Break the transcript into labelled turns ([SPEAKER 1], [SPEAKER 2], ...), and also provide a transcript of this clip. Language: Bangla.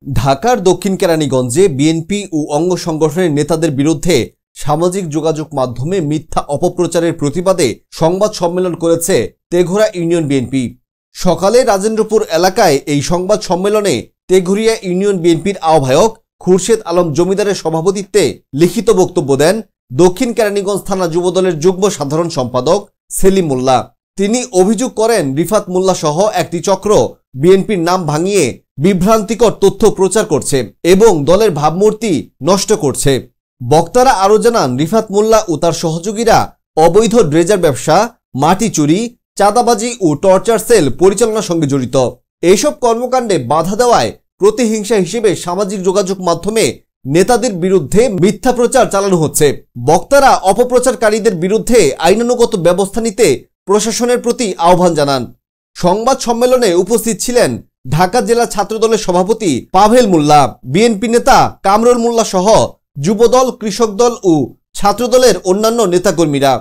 [SPEAKER 1] ঢাকার দক্ষিণ কেরানীগঞ্জে বিএনপি ও অঙ্গ সংগঠনের নেতাদের বিরুদ্ধে সামাজিক যোগাযোগ মাধ্যমে মিথ্যা অপপ্রচারের প্রতিবাদে সংবাদ সম্মেলন করেছে তেঘরা ইউনিয়ন বিএনপি। সকালে রাজেন্দ্রপুর এলাকায় এই সংবাদ সম্মেলনে তেঘরিয়া ইউনিয়ন বিএনপির আহ্বায়ক খুরশেদ আলম জমিদারের সভাপতিত্বে লিখিত বক্তব্য দেন দক্ষিণ কেরানীগঞ্জ থানা যুবদলের যুগ্ম সাধারণ সম্পাদক সেলিম মোল্লা। তিনি অভিযোগ করেন রিফাত মোল্লা সহ একটি চক্র বিএনপির নাম ভাঙিয়ে বিভ্রান্তিকর তথ্য প্রচার করছে এবং দলের ভাবমূর্তি নষ্ট করছে। বক্তারা আরও জানান, রিফাত মোল্লা ও তার সহযোগীরা অবৈধ ড্রেজার ব্যবসা, মাটি চুরি, চাঁদাবাজি ও টর্চার সেল পরিচালনার সঙ্গে জড়িত। এইসব কর্মকাণ্ডে বাধা দেওয়ায় প্রতিহিংসা হিসেবে সামাজিক যোগাযোগ মাধ্যমে নেতাদের বিরুদ্ধে মিথ্যা প্রচার চালানো হচ্ছে। বক্তারা অপপ্রচারকারীদের বিরুদ্ধে আইনানুগত ব্যবস্থা নিতে প্রশাসনের প্রতি আহ্বান জানান। সংবাদ সম্মেলনে উপস্থিত ছিলেন ঢাকা জেলা ছাত্রদলের সভাপতি পাভেল মোল্লা, বিএনপি নেতা কামরুল মোল্লা সহ যুবদল, কৃষক দল ও ছাত্রদলের অন্যান্য নেতাকর্মীরা।